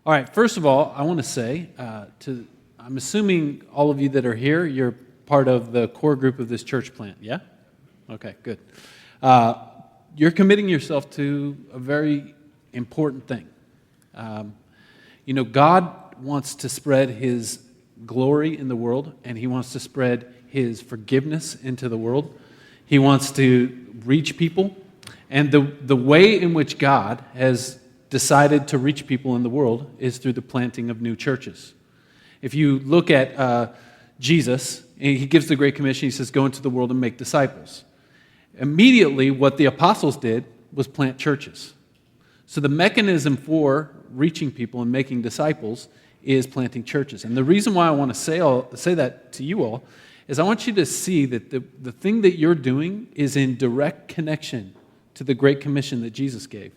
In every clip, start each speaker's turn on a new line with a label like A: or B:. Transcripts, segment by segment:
A: All right, first of all, I want to say, I'm assuming all of you that are here, you're part of the core group of this church plant, yeah? Okay, good. You're committing yourself to a very important thing. God wants to spread His glory in the world, and He wants to spread His forgiveness into the world. He wants to reach people, and the way in which God has decided to reach people in the world is through the planting of new churches. If you look at Jesus, He gives the Great Commission. He says, go into the world and make disciples. Immediately, what the apostles did was plant churches. So the mechanism for reaching people and making disciples is planting churches. And the reason why I want to say that to you all is I want you to see that the thing that you're doing is in direct connection to the Great Commission that Jesus gave.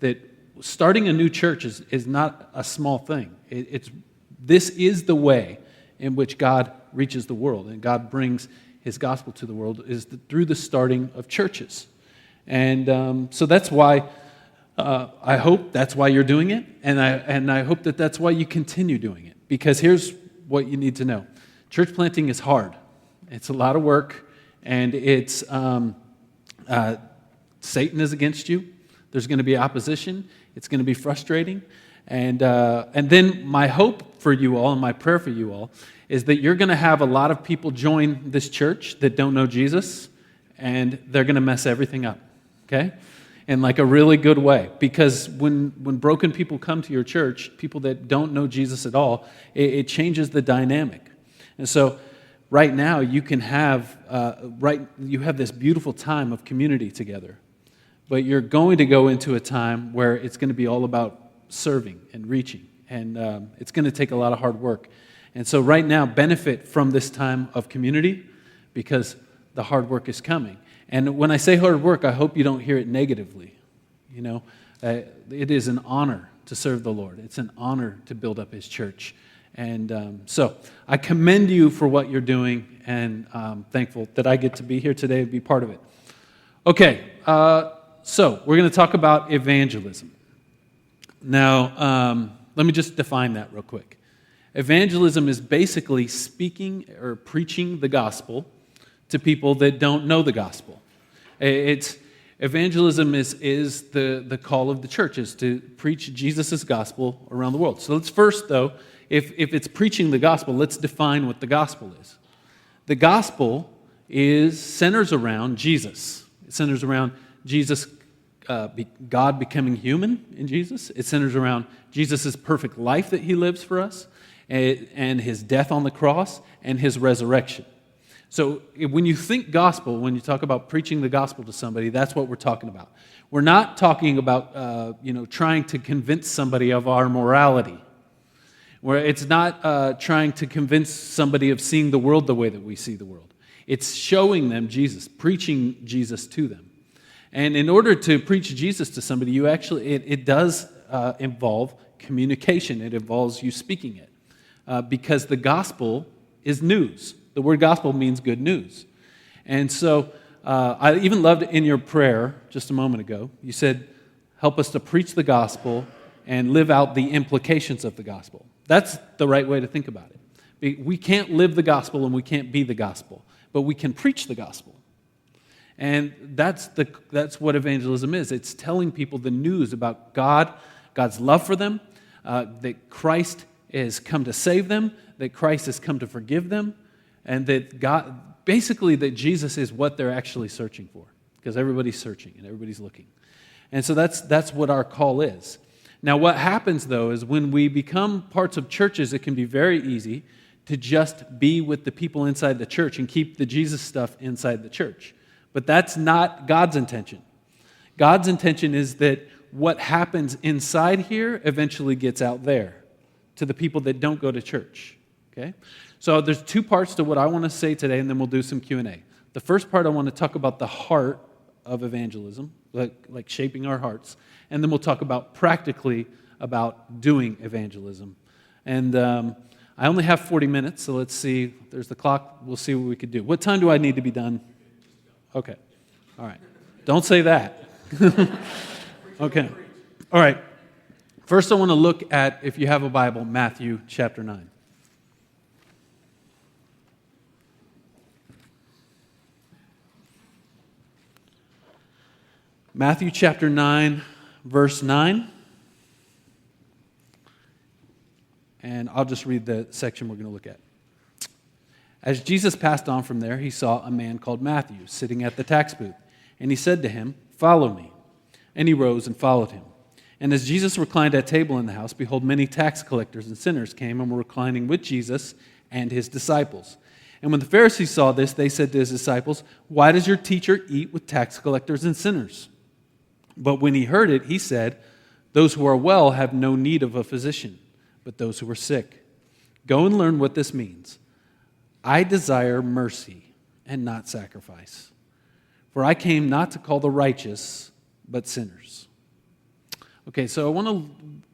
A: That starting a new church is not a small thing. This is the way in which God reaches the world, and God brings His gospel to the world is through the starting of churches. And so that's why I hope that's why you're doing it, and I hope that that's why you continue doing it. Because here's what you need to know: church planting is hard. It's a lot of work, and it's Satan is against you. There's going to be opposition. It's going to be frustrating. And then my hope for you all and my prayer for you all is that you're going to have a lot of people join this church that don't know Jesus, and they're going to mess everything up, okay? In like a really good way. Because when broken people come to your church, people that don't know Jesus at all, it changes the dynamic. And so right now you can have you have this beautiful time of community together. But you're going to go into a time where it's going to be all about serving and reaching. And it's going to take a lot of hard work. And so right now, benefit from this time of community because the hard work is coming. And when I say hard work, I hope you don't hear it negatively. It is an honor to serve the Lord. It's an honor to build up His church. And so I commend you for what you're doing, and I'm thankful that I get to be here today and be part of it. Okay, so we're going to talk about evangelism. Now, let me just define that real quick. Evangelism is basically speaking or preaching the gospel to people that don't know the gospel. Evangelism is the call of the church, is to preach Jesus' gospel around the world. So let's first, though, if it's preaching the gospel, let's define what the gospel is. The gospel centers around Jesus. It centers around Jesus, God becoming human in Jesus. It centers around Jesus' perfect life that He lives for us, and His death on the cross, and His resurrection. So when you think gospel, when you talk about preaching the gospel to somebody, that's what we're talking about. We're not talking about trying to convince somebody of our morality. Where it's not trying to convince somebody of seeing the world the way that we see the world. It's showing them Jesus, preaching Jesus to them. And in order to preach Jesus to somebody, it does involve communication. It involves you speaking it. Because the gospel is news. The word gospel means good news. And so I even loved in your prayer just a moment ago, you said, help us to preach the gospel and live out the implications of the gospel. That's the right way to think about it. We can't live the gospel and we can't be the gospel, but we can preach the gospel. And that's what evangelism is. It's telling people the news about God's love for them, that Christ has come to save them, that Christ has come to forgive them, and that that Jesus is what they're actually searching for, because everybody's searching and everybody's looking. And so that's what our call is. Now, what happens, though, is when we become parts of churches, it can be very easy to just be with the people inside the church and keep the Jesus stuff inside the church. But that's not God's intention. God's intention is that what happens inside here eventually gets out there to the people that don't go to church. Okay? So there's two parts to what I want to say today, and then we'll do some Q&A. The first part, I want to talk about the heart of evangelism, like shaping our hearts. And then we'll talk about practically about doing evangelism. And I only have 40 minutes, so let's see. There's the clock. We'll see what we could do. What time do I need to be done? Okay. All right. Don't say that. Okay. All right. First, I want to look at, if you have a Bible, Matthew chapter 9. Matthew chapter 9, verse 9. And I'll just read the section we're going to look at. As Jesus passed on from there, he saw a man called Matthew sitting at the tax booth. And he said to him, "Follow me." And he rose and followed him. And as Jesus reclined at table in the house, behold, many tax collectors and sinners came and were reclining with Jesus and his disciples. And when the Pharisees saw this, they said to his disciples, "Why does your teacher eat with tax collectors and sinners?" But when he heard it, he said, "Those who are well have no need of a physician, but those who are sick. Go and learn what this means. I desire mercy and not sacrifice. For I came not to call the righteous, but sinners." Okay, so I want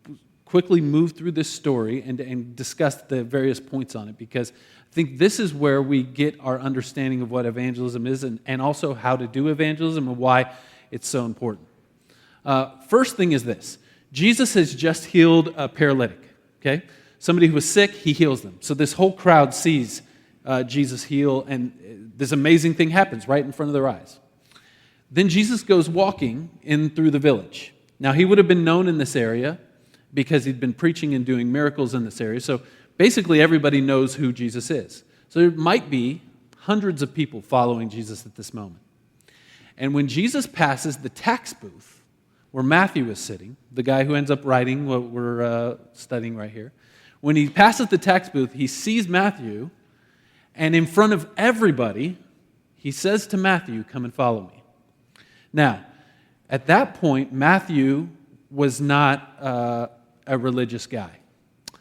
A: to quickly move through this story and discuss the various points on it, because I think this is where we get our understanding of what evangelism is and also how to do evangelism and why it's so important. First thing is this. Jesus has just healed a paralytic, okay? Somebody who was sick, he heals them. So this whole crowd sees Jesus heal, and this amazing thing happens right in front of their eyes. Then Jesus goes walking in through the village. Now, he would have been known in this area because he'd been preaching and doing miracles in this area. So basically everybody knows who Jesus is. So there might be hundreds of people following Jesus at this moment. And when Jesus passes the tax booth where Matthew is sitting, the guy who ends up writing what we're studying right here, when he passes the tax booth, he sees Matthew, and in front of everybody, he says to Matthew, "Come and follow me." Now, at that point, Matthew was not a religious guy.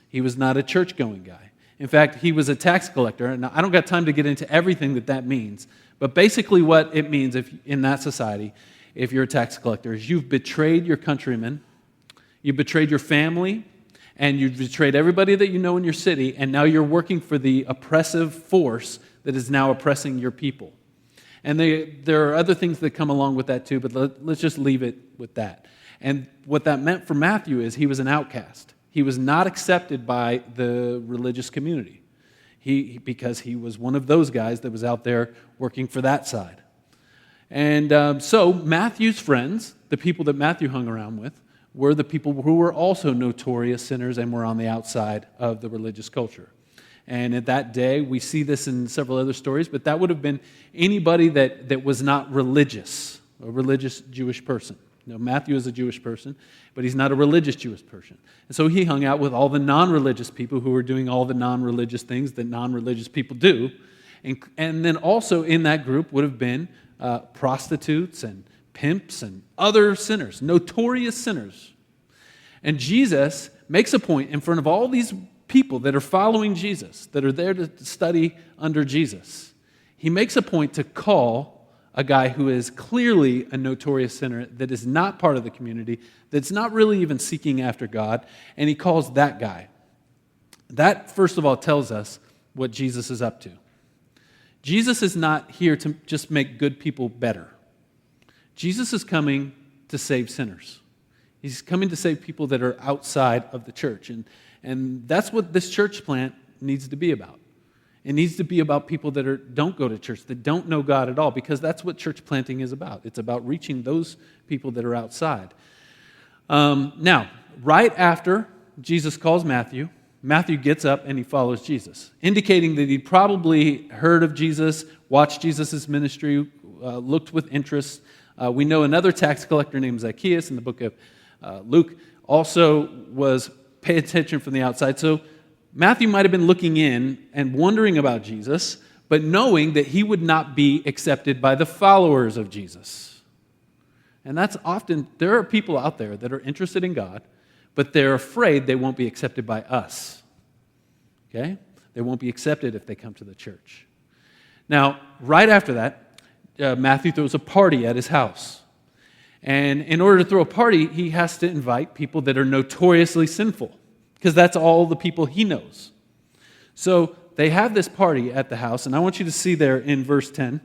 A: He was not a church-going guy. In fact, he was a tax collector, and I don't got time to get into everything that means, but basically what it means if in that society, if you're a tax collector, is you've betrayed your countrymen, you've betrayed your family, and you've betrayed everybody that you know in your city, and now you're working for the oppressive force that is now oppressing your people. And there are other things that come along with that too, but let's just leave it with that. And what that meant for Matthew is he was an outcast. He was not accepted by the religious community because he was one of those guys that was out there working for that side. And so Matthew's friends, the people that Matthew hung around with, were the people who were also notorious sinners and were on the outside of the religious culture. And at that day, we see this in several other stories, but that would have been anybody that was not religious, a religious Jewish person. Now, Matthew is a Jewish person, but he's not a religious Jewish person. And so he hung out with all the non-religious people who were doing all the non-religious things that non-religious people do. And then also in that group would have been prostitutes and pimps and other sinners, notorious sinners. And Jesus makes a point in front of all these people that are following Jesus, that are there to study under Jesus. He makes a point to call a guy who is clearly a notorious sinner, that is not part of the community, that's not really even seeking after God, and he calls that guy. That, first of all, tells us what Jesus is up to. Jesus is not here to just make good people better. Jesus is coming to save sinners. He's coming to save people that are outside of the church. And that's what this church plant needs to be about. It needs to be about people that don't go to church, that don't know God at all, because that's what church planting is about. It's about reaching those people that are outside. Now, right after Jesus calls Matthew, Matthew gets up and he follows Jesus, indicating that he probably heard of Jesus, watched Jesus' ministry, looked with interest. We know another tax collector named Zacchaeus in the book of Luke also was paying attention from the outside. So Matthew might have been looking in and wondering about Jesus, but knowing that he would not be accepted by the followers of Jesus. And that's often, there are people out there that are interested in God, but they're afraid they won't be accepted by us. Okay? They won't be accepted if they come to the church. Now, right after that, Matthew throws a party at his house. And in order to throw a party, he has to invite people that are notoriously sinful, because that's all the people he knows. So they have this party at the house, and I want you to see there in verse 10.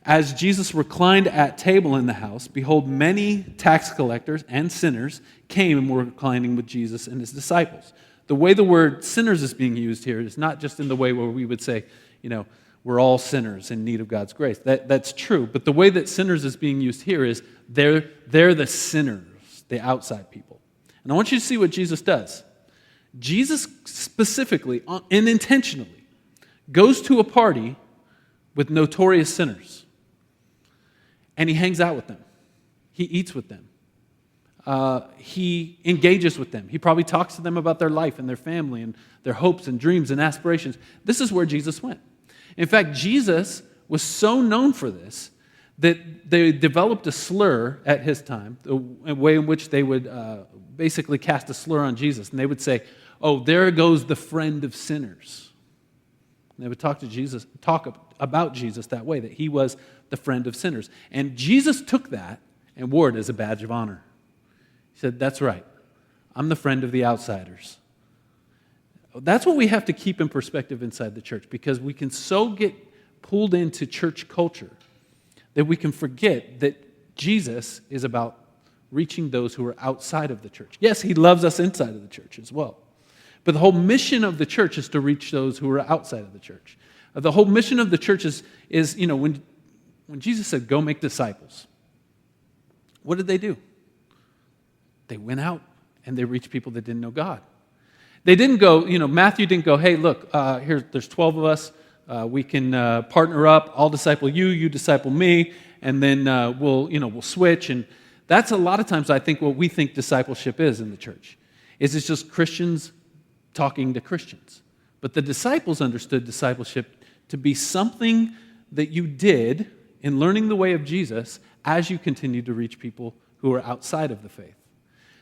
A: As Jesus reclined at table in the house, behold, many tax collectors and sinners came and were reclining with Jesus and his disciples. The way the word sinners is being used here is not just in the way where we would say, we're all sinners in need of God's grace. That's true. But the way that sinners is being used here is they're the sinners, the outside people. And I want you to see what Jesus does. Jesus specifically and intentionally goes to a party with notorious sinners. And he hangs out with them. He eats with them. He engages with them. He probably talks to them about their life and their family and their hopes and dreams and aspirations. This is where Jesus went. In fact, Jesus was so known for this that they developed a slur at his time, a way in which they would basically cast a slur on Jesus. And they would say, "Oh, there goes the friend of sinners." And they would talk about Jesus that way, that he was the friend of sinners. And Jesus took that and wore it as a badge of honor. He said, "That's right. I'm the friend of the outsiders." That's what we have to keep in perspective inside the church, because we can so get pulled into church culture that we can forget that Jesus is about reaching those who are outside of the church. Yes, he loves us inside of the church as well. But the whole mission of the church is to reach those who are outside of the church. The whole mission of the church is when Jesus said, "Go make disciples," what did they do? They went out and they reached people that didn't know God. They didn't go, Matthew didn't go, "Hey, look, there's 12 of us. We can partner up. I'll disciple you, you disciple me, and then we'll switch." And that's a lot of times, I think, what we think discipleship is in the church. It's just Christians talking to Christians. But the disciples understood discipleship to be something that you did in learning the way of Jesus as you continue to reach people who are outside of the faith.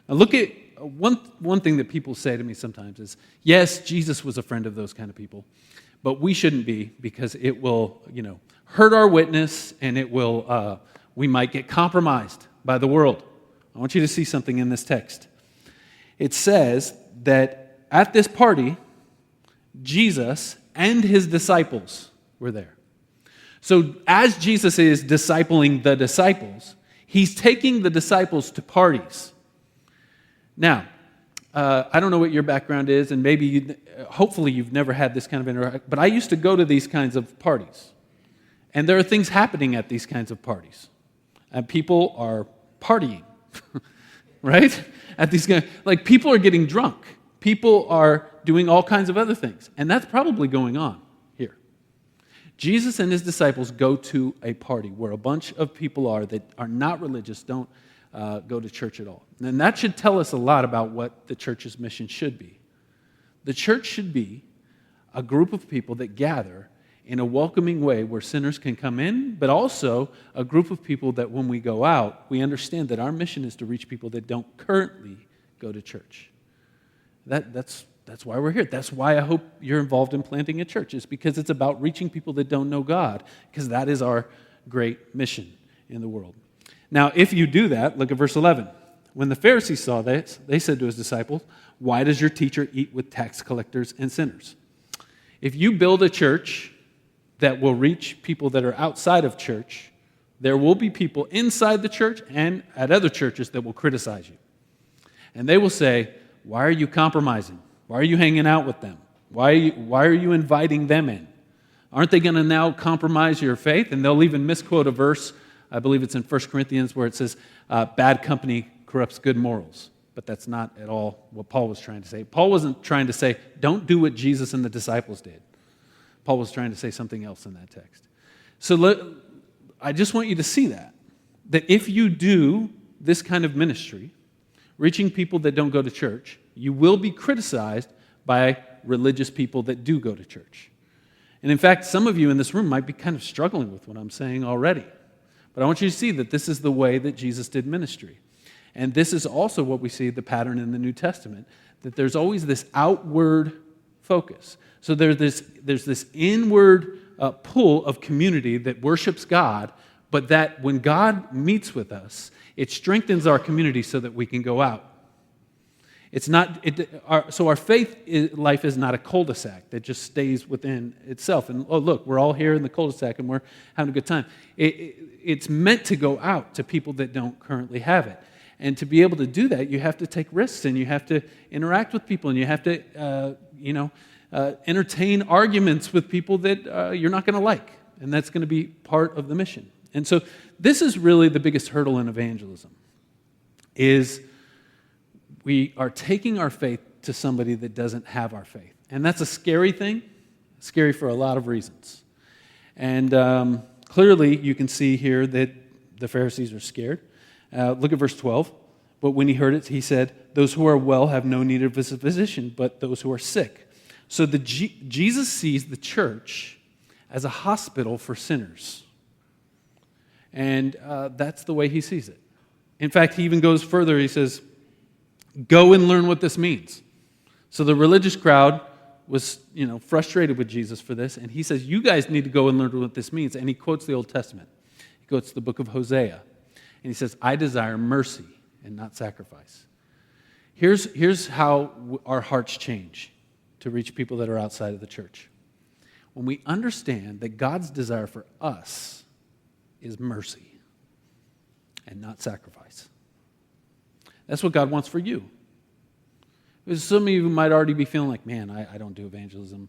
A: Now look at one thing that people say to me sometimes is, yes, Jesus was a friend of those kind of people, but we shouldn't be, because it will, hurt our witness, and we might get compromised by the world. I want you to see something in this text. It says that at this party, Jesus and his disciples were there. So as Jesus is discipling the disciples, he's taking the disciples to parties. Now, I don't know what your background is, and hopefully you've never had this kind of interaction, but I used to go to these kinds of parties. And there are things happening at these kinds of parties. And people are partying, right? At these people are getting drunk. People are doing all kinds of other things. And that's probably going on here. Jesus and his disciples go to a party where a bunch of people are that are not religious, don't go to church at all. And that should tell us a lot about what the church's mission should be. The church should be a group of people that gather in a welcoming way where sinners can come in, but also a group of people that when we go out, we understand that our mission is to reach people that don't currently go to church. That's why we're here. That's why I hope you're involved in planting a church, is because it's about reaching people that don't know God, because that is our great mission in the world. Now, if you do that, look at verse 11. When the Pharisees saw this, they said to his disciples, "Why does your teacher eat with tax collectors and sinners?" If you build a church that will reach people that are outside of church, there will be people inside the church and at other churches that will criticize you. And they will say, "Why are you compromising? Why are you hanging out with them? Why are you inviting them in? Aren't they going to now compromise your faith?" And they'll even misquote a verse. I believe it's in 1 Corinthians where it says, "Bad company corrupts good morals." But that's not at all what Paul was trying to say. Paul wasn't trying to say, don't do what Jesus and the disciples did. Paul was trying to say something else in that text. So I just want you to see that if you do this kind of ministry, reaching people that don't go to church, you will be criticized by religious people that do go to church. And in fact, some of you in this room might be kind of struggling with what I'm saying already. But I want you to see that this is the way that Jesus did ministry. And this is also what we see the pattern in the New Testament, that there's always this outward focus. So there's this inward pull of community that worships God, but that when God meets with us, it strengthens our community so that we can go out. So our faith life is not a cul-de-sac that just stays within itself. And oh, look, we're all here in the cul-de-sac and we're having a good time. It's meant to go out to people that don't currently have it. And to be able to do that, you have to take risks and you have to interact with people and you have to, entertain arguments with people that you're not going to like. And that's going to be part of the mission. And so this is really the biggest hurdle in evangelism, is we are taking our faith to somebody that doesn't have our faith. And that's a scary thing, scary for a lot of reasons. And clearly you can see here that the Pharisees are scared. Look at verse 12. But when he heard it, he said, "Those who are well have no need of a physician, but those who are sick." So Jesus sees the church as a hospital for sinners. And that's the way he sees it. In fact, he even goes further. He says, "Go and learn what this means." So the religious crowd was, frustrated with Jesus for this. And he says, you guys need to go and learn what this means. And he quotes the Old Testament. He quotes the book of Hosea. And he says, "I desire mercy and not sacrifice." Here's how our hearts change to reach people that are outside of the church. When we understand that God's desire for us is mercy and not sacrifice. That's what God wants for you. Because some of you might already be feeling like, man, I don't do evangelism.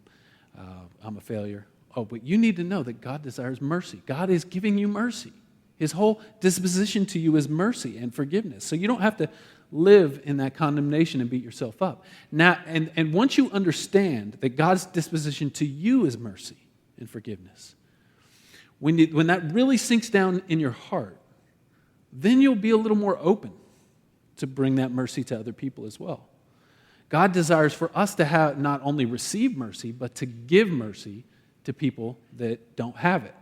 A: I'm a failure. Oh, but you need to know that God desires mercy. God is giving you mercy. His whole disposition to you is mercy and forgiveness. So you don't have to live in that condemnation and beat yourself up. Now, and once you understand that God's disposition to you is mercy and forgiveness, when that really sinks down in your heart, then you'll be a little more open to bring that mercy to other people as well. God desires for us to have not only receive mercy, but to give mercy to people that don't have it.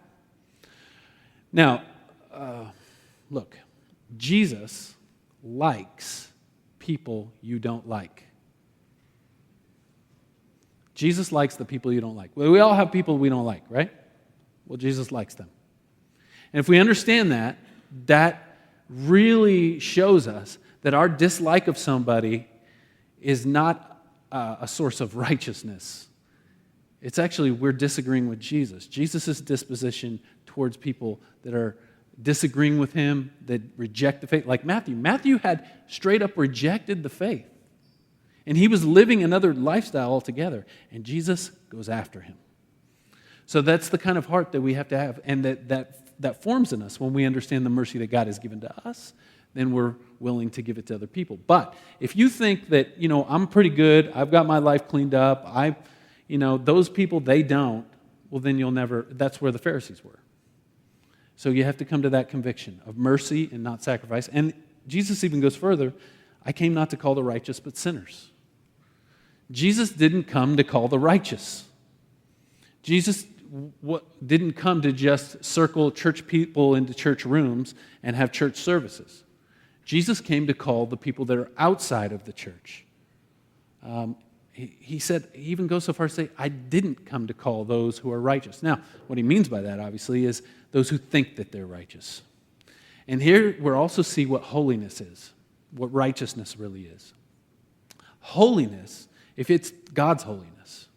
A: Now, look, Jesus likes people you don't like. Jesus likes the people you don't like. Well, we all have people we don't like, right? Well, Jesus likes them. And if we understand that, that really shows us that our dislike of somebody is not a source of righteousness. It's actually we're disagreeing with Jesus. Jesus' disposition towards people that are disagreeing with him, that reject the faith. Like Matthew. Matthew had straight up rejected the faith. And he was living another lifestyle altogether. And Jesus goes after him. So that's the kind of heart that we have to have. And that forms in us when we understand the mercy that God has given to us. Then we're willing to give it to other people. But if you think that, I'm pretty good, I've got my life cleaned up, those people, they don't, well, then you'll never, that's where the Pharisees were. So you have to come to that conviction of mercy and not sacrifice. And Jesus even goes further. I came not to call the righteous, but sinners. Jesus didn't come to call the righteous. Jesus didn't come to just circle church people into church rooms and have church services. Jesus came to call the people that are outside of the church. He said, he even goes so far as to say, I didn't come to call those who are righteous. Now, what he means by that, obviously, is those who think that they're righteous. And here we'll also see what holiness is, what righteousness really is. Holiness, if it's God's holiness,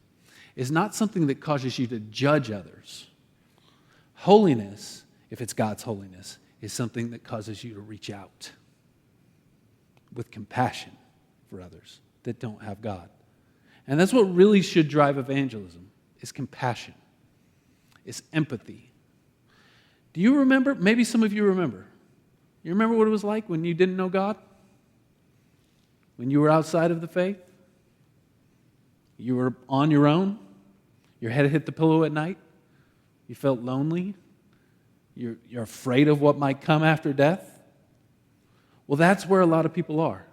A: is not something that causes you to judge others. Holiness, if it's God's holiness, is something that causes you to reach out with compassion for others that don't have God. And that's what really should drive evangelism, is compassion, is empathy. Do you remember? Maybe some of you remember. You remember what it was like when you didn't know God? When you were outside of the faith? You were on your own? Your head hit the pillow at night? You felt lonely? You're afraid of what might come after death? Well, that's where a lot of people are.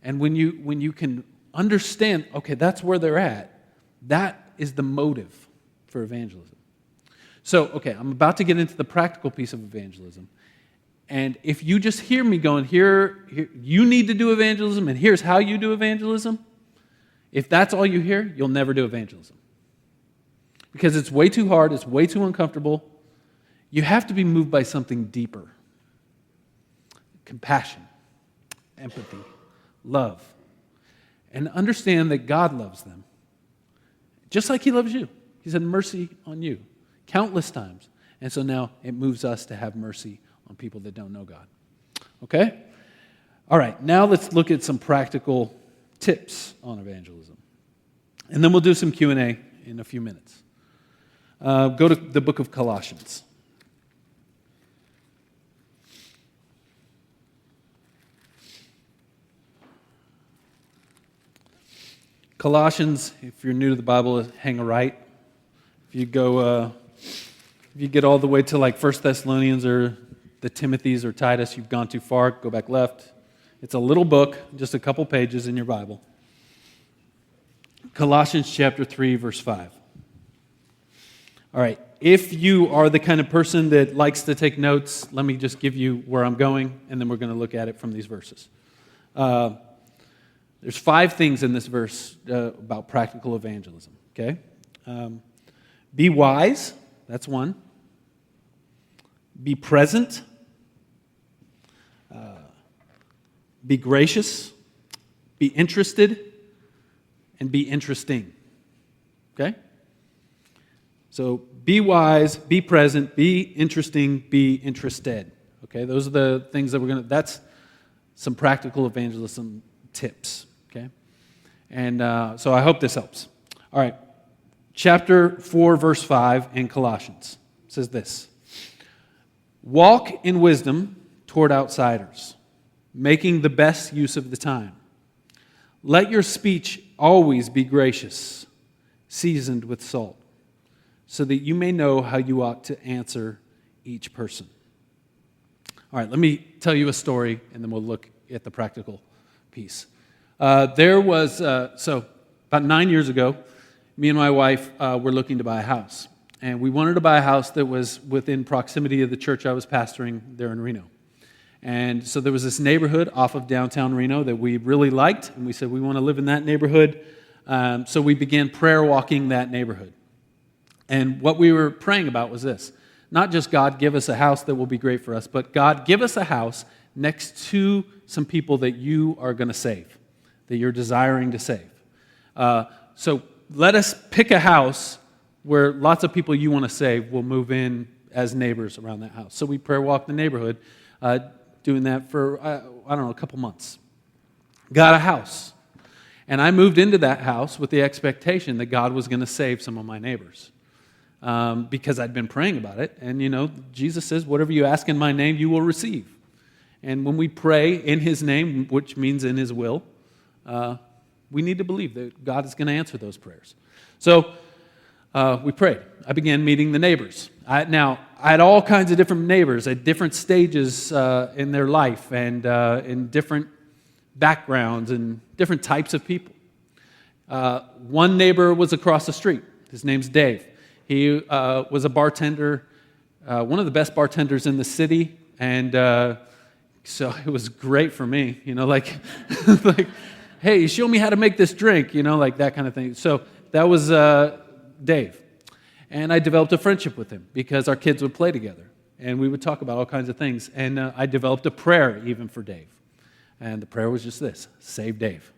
A: And when you can understand, okay, that's where they're at, that is the motive for evangelism. So, okay, I'm about to get into the practical piece of evangelism. And if you just hear me going, here you need to do evangelism, and here's how you do evangelism, if that's all you hear, you'll never do evangelism. Because it's way too hard, it's way too uncomfortable. You have to be moved by something deeper. Compassion, empathy, love. and understand that God loves them, just like he loves you. He's had mercy on you countless times. And so now it moves us to have mercy on people that don't know God. Okay? All right, now let's look at some practical tips on evangelism. And then we'll do some Q&A in a few minutes. Go to the book of Colossians. Colossians, if you're new to the Bible, hang a right. If you get all the way to like 1 Thessalonians or the Timothys or Titus, you've gone too far, go back left. It's a little book, just a couple pages in your Bible. Colossians chapter 3, verse 5. All right, if you are the kind of person that likes to take notes, let me just give you where I'm going, and then we're going to look at it from these verses. There's 5 things in this verse about practical evangelism, okay? Be wise, that's one. Be present. Be gracious. Be interested. And be interesting, okay? So be wise, be present, be interesting, be interested, okay? Those are the things that that's some practical evangelism tips, okay? And so I hope this helps. All right, chapter 4, verse 5 in Colossians says this: walk in wisdom toward outsiders, making the best use of the time. Let your speech always be gracious, seasoned with salt, so that you may know how you ought to answer each person. All right, let me tell you a story, and then we'll look at the practical piece. So about 9 years ago, me and my wife were looking to buy a house. And we wanted to buy a house that was within proximity of the church I was pastoring there in Reno. And so there was this neighborhood off of downtown Reno that we really liked, and we said we want to live in that neighborhood. So we began prayer walking that neighborhood. And what we were praying about was this: not just God, give us a house that will be great for us, but God, give us a house next to some people that you are going to save, that you're desiring to save. So let us pick a house where lots of people you want to save will move in as neighbors around that house. So we prayer walked the neighborhood, doing that for, a couple months. Got a house. And I moved into that house with the expectation that God was going to save some of my neighbors. Because I'd been praying about it. And, Jesus says, whatever you ask in my name, you will receive. And when we pray in his name, which means in his will, we need to believe that God is going to answer those prayers. So we prayed. I began meeting the neighbors. I had all kinds of different neighbors at different stages in their life and in different backgrounds and different types of people. One neighbor was across the street. His name's Dave. He was a bartender, one of the best bartenders in the city, and so it was great for me, like, hey, show me how to make this drink, like that kind of thing. So that was Dave. And I developed a friendship with him because our kids would play together, and we would talk about all kinds of things. And I developed a prayer even for Dave. And the prayer was just this: save Dave.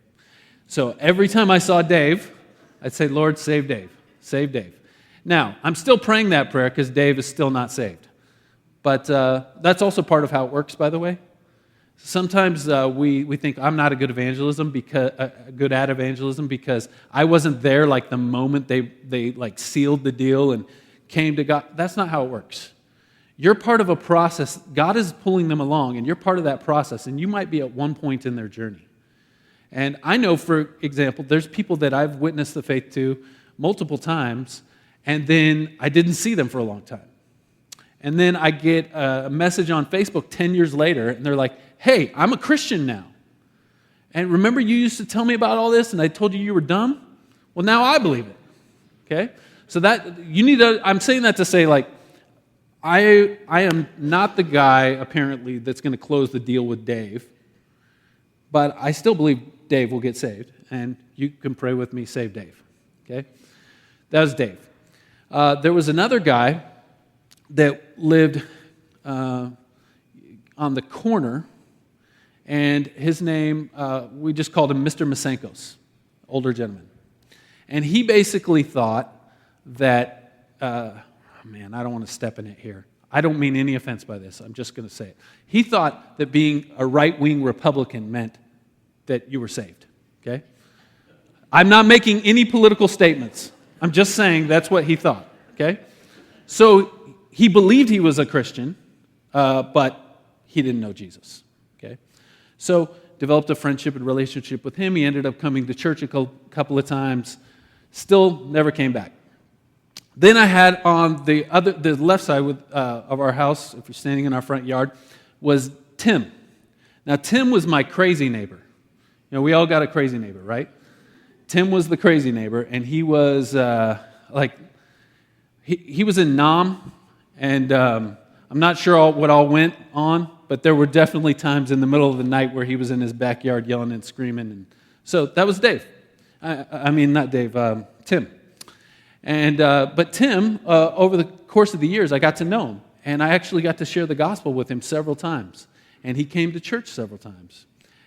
A: So every time I saw Dave, I'd say, Lord, save Dave, save Dave. Now, I'm still praying that prayer because Dave is still not saved. But that's also part of how it works, by the way. Sometimes we think I'm not a good good at evangelism because I wasn't there like the moment they like sealed the deal and came to God. That's not how it works. You're part of a process. God is pulling them along, and you're part of that process, and you might be at one point in their journey. And I know, for example, there's people that I've witnessed the faith to multiple times, and then I didn't see them for a long time. And then I get a message on Facebook 10 years later, and they're like, hey, I'm a Christian now. And remember you used to tell me about all this, and I told you were dumb? Well, now I believe it. Okay? So I'm saying that to say, like, I am not the guy, apparently, that's going to close the deal with Dave, but I still believe Dave will get saved, and you can pray with me, save Dave. Okay? That was Dave. There was another guy that lived on the corner, and his name, we just called him Mr. Masenkos. older gentleman. And he basically thought that, man, I don't want to step in it here. I don't mean any offense by this. I'm just going to say it. He thought that being a right-wing Republican meant that you were saved, okay? I'm not making any political statements. I'm just saying that's what he thought, okay? So he believed he was a Christian, but he didn't know Jesus, okay? So developed a friendship and relationship with him. He ended up coming to church a couple of times. Still never came back. Then I had on the left side of our house, if you're standing in our front yard, was Tim. Now, Tim was my crazy neighbor. You know, we all got a crazy neighbor, right? Tim was the crazy neighbor, and he was he was in Nam, and I'm not sure what all went on, but there were definitely times in the middle of the night where he was in his backyard yelling and screaming. And so that was Dave. I mean, not Dave, Tim. And but Tim, over the course of the years, I got to know him, and I actually got to share the gospel with him several times. And he came to church several times.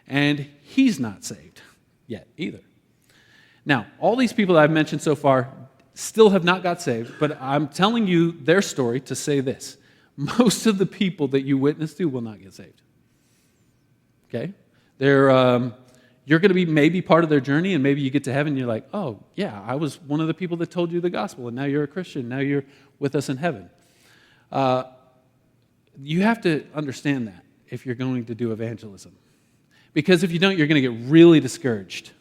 A: And he's not saved yet either. Now, all these people that I've mentioned so far still have not got saved, but I'm telling you their story to say this. Most of the people that you witness to will not get saved. Okay? You're going to be maybe part of their journey, and maybe you get to heaven and you're like, oh, yeah, I was one of the people that told you the gospel, and now you're a Christian. Now you're with us in heaven. You have to understand that if you're going to do evangelism. Because if you don't, you're going to get really discouraged.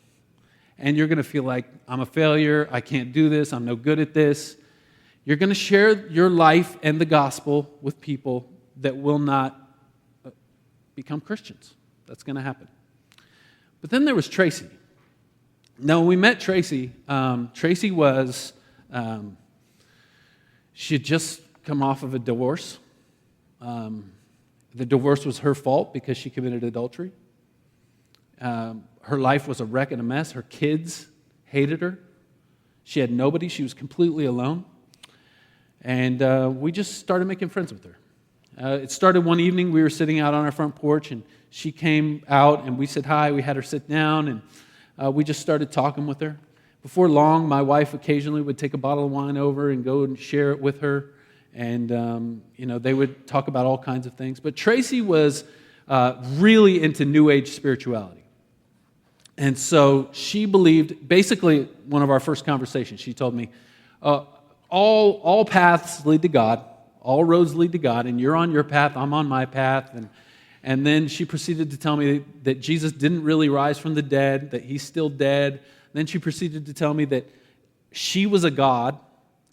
A: And you're going to feel like, I'm a failure, I can't do this, I'm no good at this. You're going to share your life and the gospel with people that will not become Christians. That's going to happen. But then there was Tracy. Now, when we met Tracy, Tracy was, she had just come off of a divorce. The divorce was her fault because she committed adultery. Her life was a wreck and a mess. Her kids hated her. She had nobody. She was completely alone. And we just started making friends with her. It started one evening. We were sitting out on our front porch, and she came out, and we said hi. We had her sit down, and we just started talking with her. Before long, my wife occasionally would take a bottle of wine over and go and share it with her. And, they would talk about all kinds of things. But Tracy was really into New Age spirituality. And so she believed, basically, one of our first conversations, she told me, all paths lead to God, all roads lead to God, and you're on your path, I'm on my path. And then she proceeded to tell me that Jesus didn't really rise from the dead, that he's still dead. Then she proceeded to tell me that she was a God,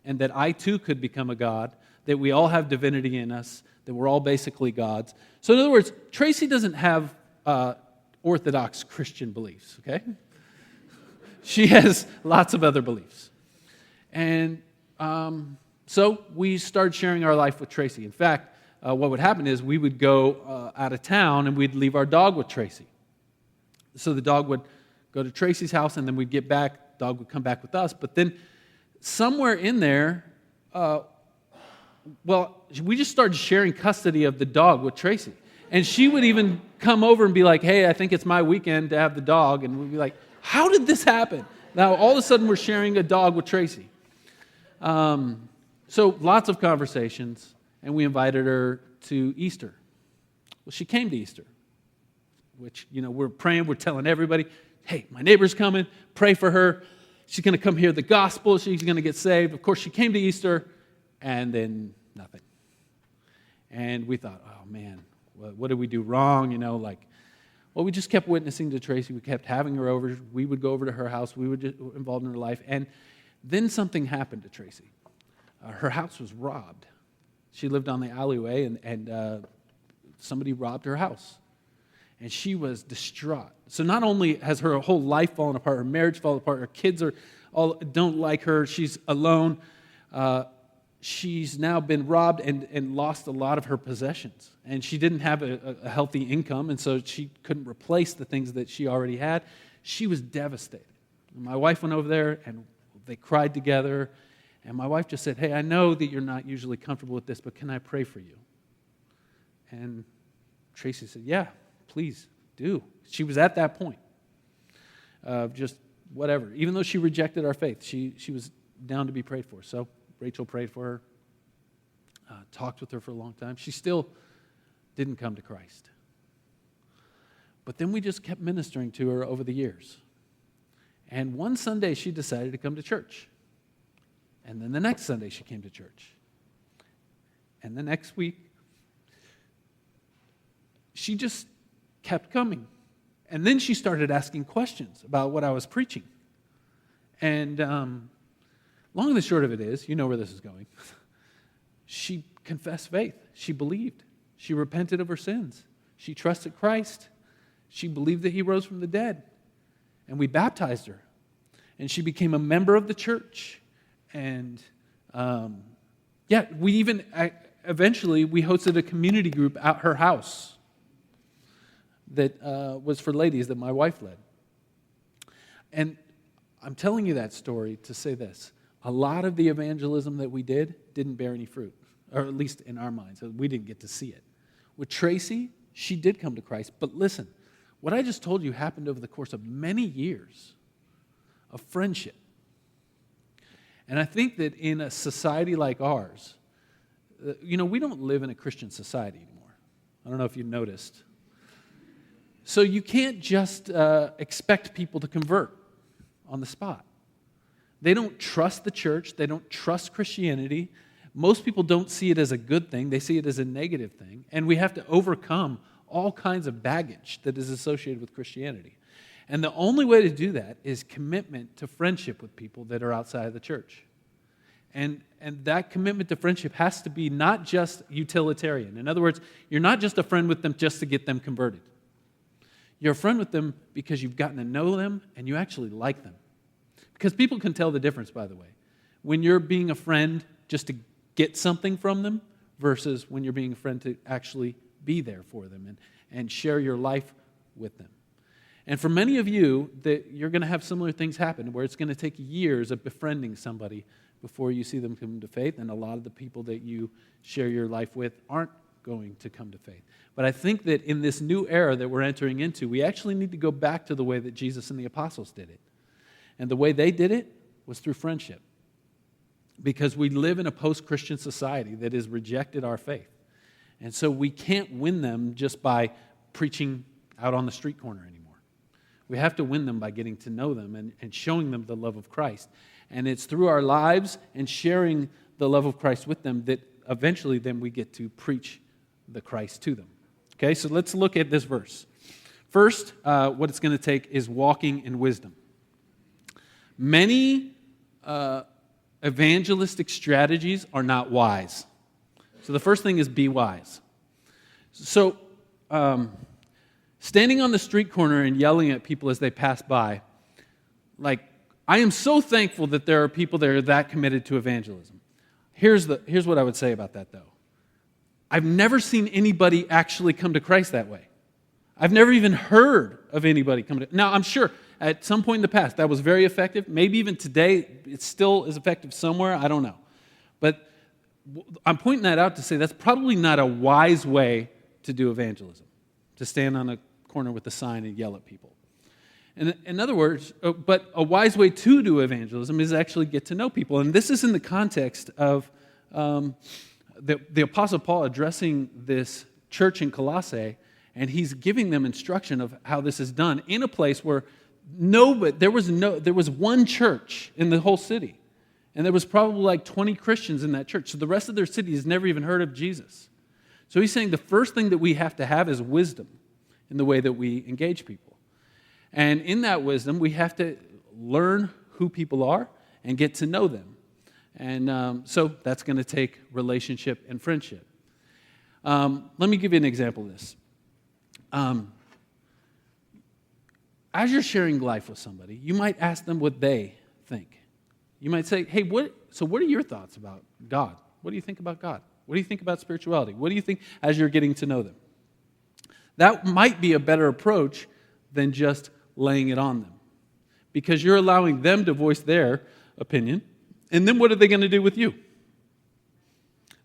A: and that I too could become a God, that we all have divinity in us, that we're all basically gods. So in other words, Tracy doesn't have Orthodox Christian beliefs, okay? She has lots of other beliefs. And so we started sharing our life with Tracy. In fact, what would happen is we would go out of town and we'd leave our dog with Tracy. So the dog would go to Tracy's house and then we'd get back, the dog would come back with us. But then somewhere in there, we just started sharing custody of the dog with Tracy. And she would even come over and be like, hey, I think it's my weekend to have the dog. And we'd be like, how did this happen? Now, all of a sudden, we're sharing a dog with Tracy. So lots of conversations, and we invited her to Easter. Well, she came to Easter, which, we're praying, we're telling everybody, hey, my neighbor's coming, pray for her. She's going to come hear the gospel. She's going to get saved. Of course, she came to Easter, and then nothing. And we thought, oh, man, what did we do wrong? We just kept witnessing to Tracy. We kept having her over. We would go over to her house. We would get involved in her life. And then something happened to Tracy. Her house was robbed. She lived on the alleyway, and somebody robbed her house. And she was distraught. So not only has her whole life fallen apart, her marriage fallen apart, her kids don't like her, she's alone. She's now been robbed and lost a lot of her possessions. And she didn't have a healthy income, and so she couldn't replace the things that she already had. She was devastated. And my wife went over there, and they cried together. And my wife just said, hey, I know that you're not usually comfortable with this, but can I pray for you? And Tracy said, yeah, please do. She was at that point of just whatever. Even though she rejected our faith, she was down to be prayed for. So Rachel prayed for her, talked with her for a long time. She still didn't come to Christ. But then we just kept ministering to her over the years. And one Sunday she decided to come to church. And then the next Sunday she came to church. And the next week, she just kept coming. And then she started asking questions about what I was preaching. And long and the short of it is, you know where this is going. She confessed faith. She believed. She repented of her sins. She trusted Christ. She believed that he rose from the dead. And we baptized her. And she became a member of the church. And we even, eventually, we hosted a community group at her house that was for ladies that my wife led. And I'm telling you that story to say this. A lot of the evangelism that we didn't bear any fruit, or at least in our minds. We didn't get to see it. With Tracy, she did come to Christ. But listen, what I just told you happened over the course of many years of friendship. And I think that in a society like ours, we don't live in a Christian society anymore. I don't know if you've noticed. So you can't just expect people to convert on the spot. They don't trust the church. They don't trust Christianity. Most people don't see it as a good thing. They see it as a negative thing. And we have to overcome all kinds of baggage that is associated with Christianity. And the only way to do that is commitment to friendship with people that are outside of the church. And that commitment to friendship has to be not just utilitarian. In other words, you're not just a friend with them just to get them converted. You're a friend with them because you've gotten to know them and you actually like them. Because people can tell the difference, by the way. When you're being a friend just to get something from them versus when you're being a friend to actually be there for them and share your life with them. And for many of you, that you're going to have similar things happen where it's going to take years of befriending somebody before you see them come to faith, and a lot of the people that you share your life with aren't going to come to faith. But I think that in this new era that we're entering into, we actually need to go back to the way that Jesus and the apostles did it. And the way they did it was through friendship. Because we live in a post-Christian society that has rejected our faith. And so we can't win them just by preaching out on the street corner anymore. We have to win them by getting to know them and showing them the love of Christ. And it's through our lives and sharing the love of Christ with them that eventually then we get to preach the Christ to them. Okay, so let's look at this verse. First, what it's going to take is walking in wisdom. Many evangelistic strategies are not wise. So the first thing is be wise. So standing on the street corner and yelling at people as they pass by, I am so thankful that there are people that are that committed to evangelism. Here's what I would say about that, though. I've never seen anybody actually come to Christ that way. I've never even heard of anybody come to. Now, I'm sure at some point in the past that was very effective. Maybe even today it still is effective somewhere. I don't know. But I'm pointing that out to say that's probably not a wise way to do evangelism, to stand on a corner with a sign and yell at people. In other words, but a wise way to do evangelism is actually get to know people. And this is in the context of the Apostle Paul addressing this church in Colossae, and he's giving them instruction of how this is done in a place where there was one church in the whole city, and there was probably like 20 Christians in that church. So the rest of their city has never even heard of Jesus. So he's saying the first thing that we have to have is wisdom in the way that we engage people. And in that wisdom, we have to learn who people are and get to know them. And so that's going to take relationship and friendship. Let me give you an example of this. As you're sharing life with somebody, you might ask them what they think. You might say, hey, what are your thoughts about God? What do you think about God? What do you think about spirituality? What do you think as you're getting to know them? That might be a better approach than just laying it on them, because you're allowing them to voice their opinion, and then what are they going to do with you?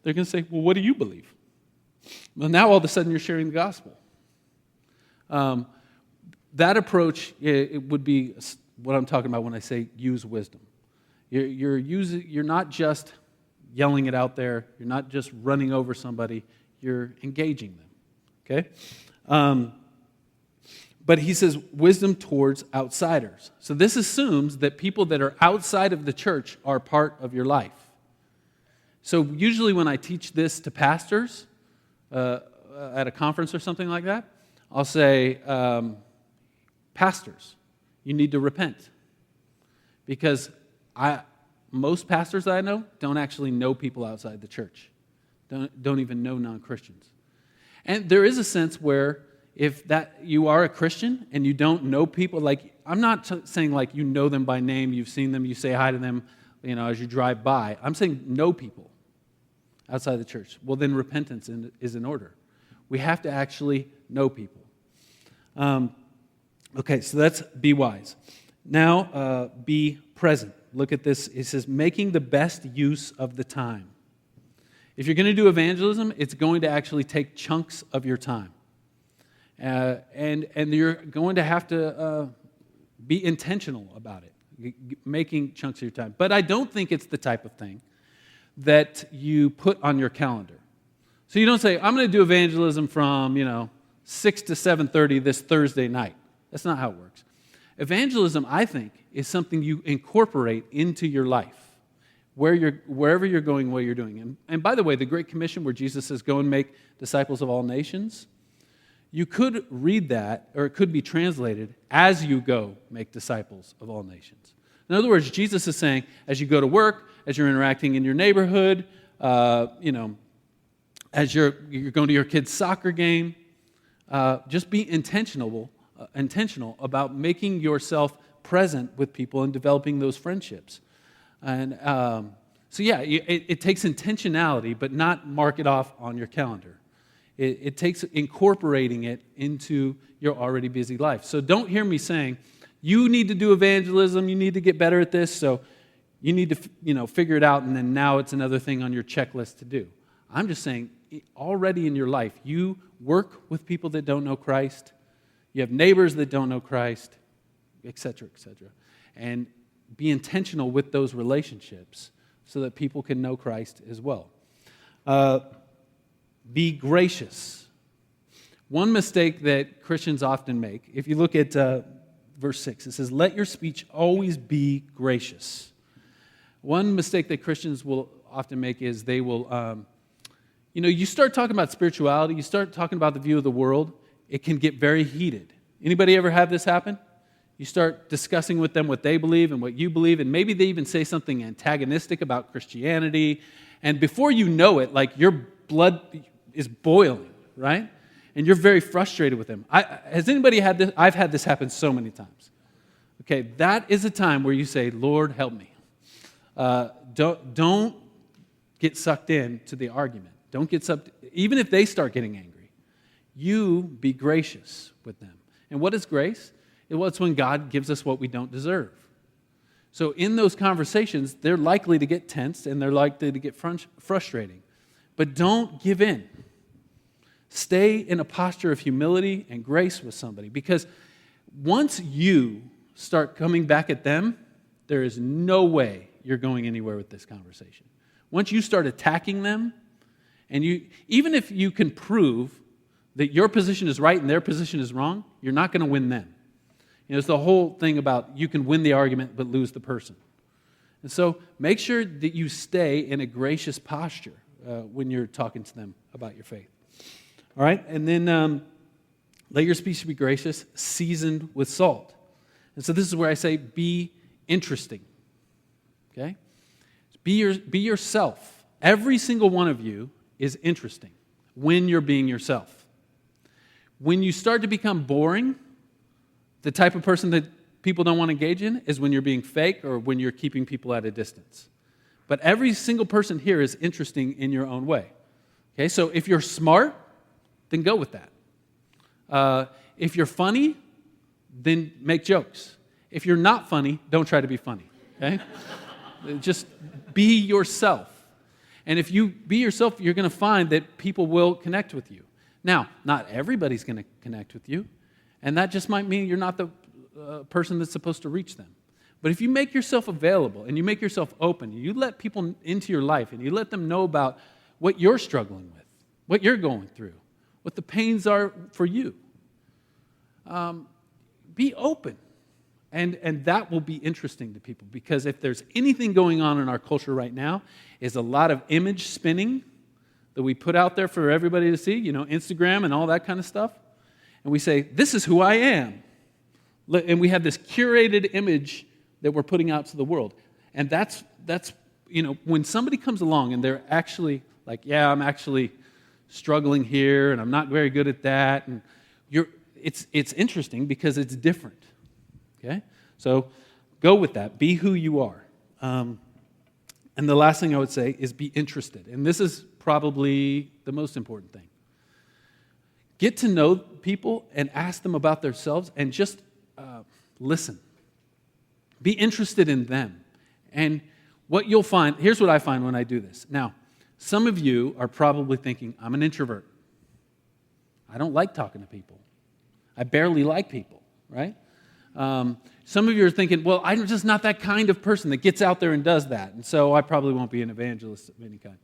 A: They're going to say, well, what do you believe? Well, now all of a sudden you're sharing the gospel. That approach, it would be what I'm talking about when I say use wisdom. You're not just yelling it out there. You're not just running over somebody. You're engaging them. Okay? But he says wisdom towards outsiders. So this assumes that people that are outside of the church are part of your life. So usually when I teach this to pastors at a conference or something like that, I'll say, pastors, you need to repent. Because most pastors that I know don't actually know people outside the church. Don't even know non-Christians. And there is a sense where if that you are a Christian and you don't know people, like I'm not saying like you know them by name, you've seen them, you say hi to them, as you drive by. I'm saying know people outside the church. Well, then repentance is in order. We have to actually know people. Okay, so that's be wise. Now, be present. Look at this. It says, making the best use of the time. If you're going to do evangelism, it's going to actually take chunks of your time. And you're going to have to be intentional about it, making chunks of your time. But I don't think it's the type of thing that you put on your calendar. So you don't say, I'm going to do evangelism from, 6 to 7:30 this Thursday night. That's not how it works. Evangelism, I think, is something you incorporate into your life, wherever you're going, what you're doing. And by the way, the Great Commission where Jesus says, go and make disciples of all nations, you could read that, or it could be translated, as you go make disciples of all nations. In other words, Jesus is saying, as you go to work, as you're interacting in your neighborhood, as you're going to your kid's soccer game, just be intentional about making yourself present with people and developing those friendships. And it takes intentionality, but not mark it off on your calendar. It takes incorporating it into your already busy life. So don't hear me saying, you need to do evangelism, you need to get better at this, so you need to figure it out, and then now it's another thing on your checklist to do. I'm just saying, already in your life, you work with people that don't know Christ, you have neighbors that don't know Christ, etc., etc. And be intentional with those relationships so that people can know Christ as well. Be gracious. One mistake that Christians often make, if you look at verse 6, it says, let your speech always be gracious. One mistake that Christians will often make is they will, you start talking about spirituality, you start talking about the view of the world, it can get very heated. Anybody ever have this happen? You start discussing with them what they believe and what you believe, and maybe they even say something antagonistic about Christianity, and before you know it, like your blood is boiling, right? And you're very frustrated with them. Has anybody had this? I've had this happen so many times. Okay, that is a time where you say, Lord, help me. Don't get sucked into the argument. Don't get sucked, even if they start getting angry. You be gracious with them. And what is grace? Well, it's when God gives us what we don't deserve. So in those conversations, they're likely to get tense and they're likely to get frustrating. But don't give in. Stay in a posture of humility and grace with somebody, because once you start coming back at them, there is no way you're going anywhere with this conversation. Once you start attacking them, and even if you can prove that your position is right and their position is wrong, you're not going to win them. It's the whole thing about you can win the argument but lose the person. And so make sure that you stay in a gracious posture when you're talking to them about your faith. All right? And then let your speech be gracious, seasoned with salt. And so this is where I say be interesting. Okay? Be yourself. Every single one of you is interesting when you're being yourself. When you start to become boring, the type of person that people don't want to engage in is when you're being fake or when you're keeping people at a distance. But every single person here is interesting in your own way. Okay, so if you're smart, then go with that. If you're funny, then make jokes. If you're not funny, don't try to be funny. Okay? Just be yourself. And if you be yourself, you're going to find that people will connect with you. Now, not everybody's going to connect with you, and that just might mean you're not the person that's supposed to reach them. But if you make yourself available and you make yourself open, you let people into your life and you let them know about what you're struggling with, what you're going through, what the pains are for you, be open. And that will be interesting to people, because if there's anything going on in our culture right now, is a lot of image spinning that we put out there for everybody to see, Instagram and all that kind of stuff. And we say, this is who I am. And we have this curated image that we're putting out to the world. And that's when somebody comes along and they're actually like, yeah, I'm actually struggling here and I'm not very good at that. And it's interesting because it's different. Okay? So go with that. Be who you are. And the last thing I would say is be interested. And this is probably the most important thing. Get to know people and ask them about themselves and just listen. Be interested in them. And what you'll find, here's what I find when I do this. Now, some of you are probably thinking, I'm an introvert. I don't like talking to people. I barely like people, right? Some of you are thinking, well, I'm just not that kind of person that gets out there and does that, and so I probably won't be an evangelist of any kind.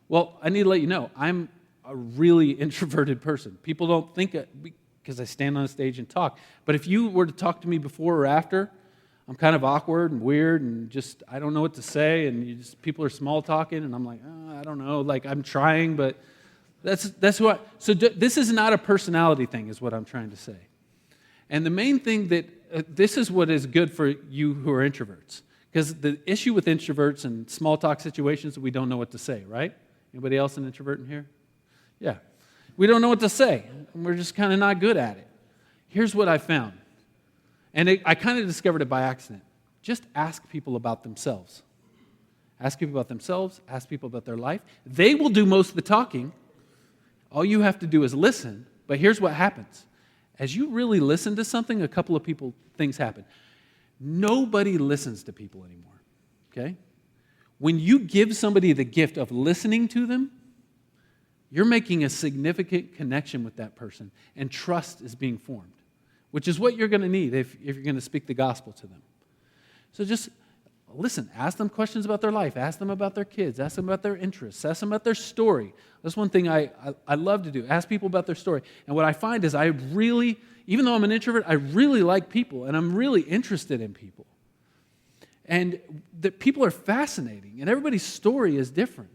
A: Well, I need to let you know, I'm a really introverted person. People don't think because I stand on a stage and talk. But if you were to talk to me before or after, I'm kind of awkward and weird and just, I don't know what to say, and people are small talking, and I'm like, I don't know, like I'm trying, but that's who this is not a personality thing, is what I'm trying to say. And the main thing that, this is what is good for you who are introverts, because the issue with introverts and small talk situations is we don't know what to say, right? Anybody else an introvert in here? Yeah. We don't know what to say, and we're just kind of not good at it. Here's what I found. And I kind of discovered it by accident. Just ask people about themselves. Ask people about themselves. Ask people about their life. They will do most of the talking. All you have to do is listen. But here's what happens. As you really listen to something, a couple of things happen. Nobody listens to people anymore. Okay? When you give somebody the gift of listening to them, you're making a significant connection with that person, and trust is being formed, which is what you're going to need if you're going to speak the gospel to them. So just listen. Ask them questions about their life. Ask them about their kids. Ask them about their interests. Ask them about their story. That's one thing I love to do. Ask people about their story. And what I find is even though I'm an introvert, I really like people, and I'm really interested in people. And the people are fascinating, and everybody's story is different.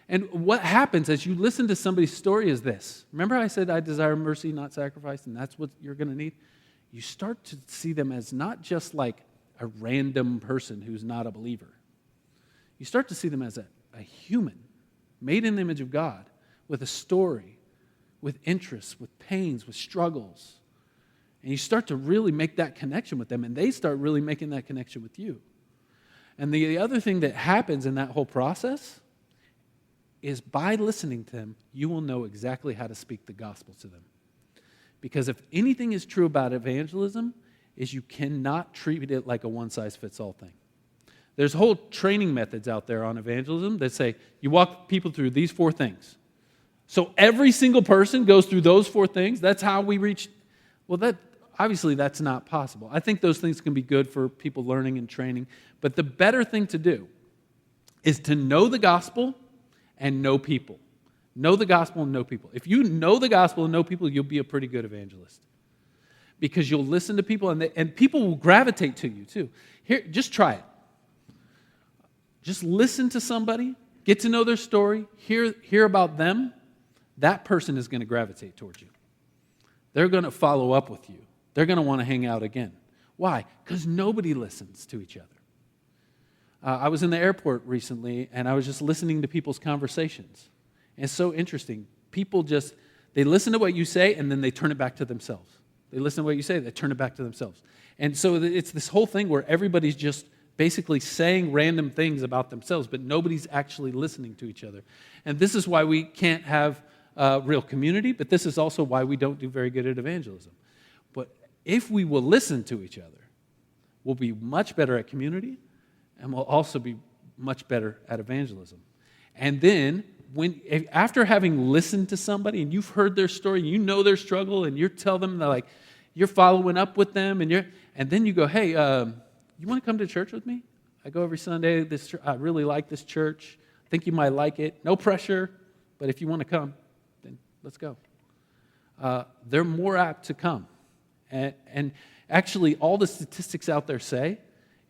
A: And what happens as you listen to somebody's story is this. Remember I said I desire mercy, not sacrifice, and that's what you're going to need? You start to see them as not just like a random person who's not a believer. You start to see them as a human, made in the image of God, with a story, with interests, with pains, with struggles. And you start to really make that connection with them, and they start really making that connection with you. And the other thing that happens in that whole process is by listening to them, you will know exactly how to speak the gospel to them. Because if anything is true about evangelism, is you cannot treat it like a one-size-fits-all thing. There's whole training methods out there on evangelism that say you walk people through these 4 things. So every single person goes through those 4 things. That's how we reach. Well, obviously that's not possible. I think those things can be good for people learning and training. But the better thing to do is to know the gospel and know people. Know the gospel and know people. If you know the gospel and know people, you'll be a pretty good evangelist. Because you'll listen to people, and people will gravitate to you too. Here, just try it. Just listen to somebody, get to know their story, hear about them. That person is going to gravitate towards you. They're going to follow up with you. They're going to want to hang out again. Why? Because nobody listens to each other. I was in the airport recently, and I was just listening to people's conversations. And it's so interesting. People they listen to what you say, and then they turn it back to themselves. They listen to what you say, they turn it back to themselves. And so it's this whole thing where everybody's just basically saying random things about themselves, but nobody's actually listening to each other. And this is why we can't have real community, but this is also why we don't do very good at evangelism. But if we will listen to each other, we'll be much better at community, and we'll also be much better at evangelism. And then, after having listened to somebody and you've heard their story, you know their struggle, and you tell them, they're like, you're following up with them, and then you go, hey, you want to come to church with me? I go every Sunday. I really like this church. I think you might like it. No pressure, but if you want to come, then let's go. They're more apt to come. And actually, all the statistics out there say,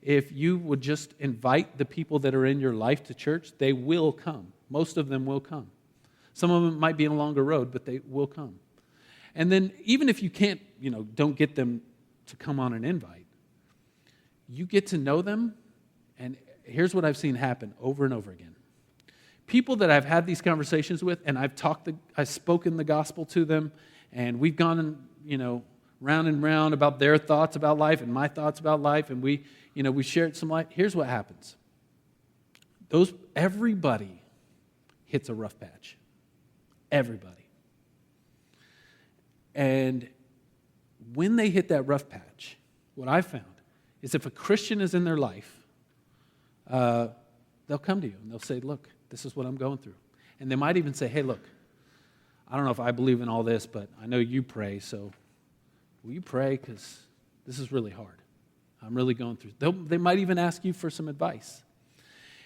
A: if you would just invite the people that are in your life to church, they will come. Most of them will come. Some of them might be a longer road, but they will come. And then even if you can't, don't get them to come on an invite, you get to know them, and here's what I've seen happen over and over again. People that I've had these conversations with, and I've spoken the gospel to them, and we've gone, round and round about their thoughts about life and my thoughts about life, and we shared some life. Here's what happens. Everybody hits a rough patch. Everybody. And when they hit that rough patch, what I've found is if a Christian is in their life, they'll come to you and they'll say, look, this is what I'm going through. And they might even say, hey, look, I don't know if I believe in all this, but I know you pray, so will you pray? Because this is really hard. I'm really going through. They might even ask you for some advice.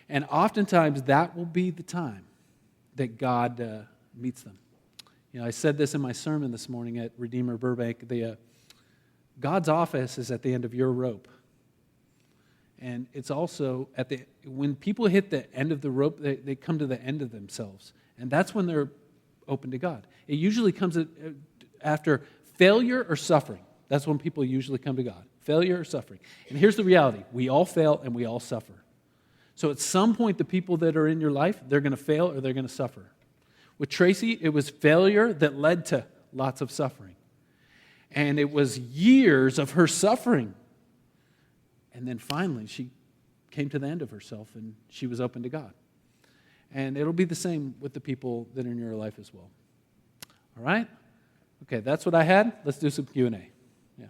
A: And oftentimes that will be the time that God meets them. I said this in my sermon this morning at Redeemer Burbank. God's office is at the end of your rope. And it's also when people hit the end of the rope, they come to the end of themselves. And that's when they're open to God. It usually comes after failure or suffering. That's when people usually come to God. Failure or suffering. And here's the reality. We all fail and we all suffer. So at some point, the people that are in your life, they're going to fail or they're going to suffer. With Tracy, it was failure that led to lots of suffering. And it was years of her suffering. And then finally, she came to the end of herself and she was open to God. And it'll be the same with the people that are in your life as well. All right? Okay, that's what I had. Let's do some Q&A. Yeah.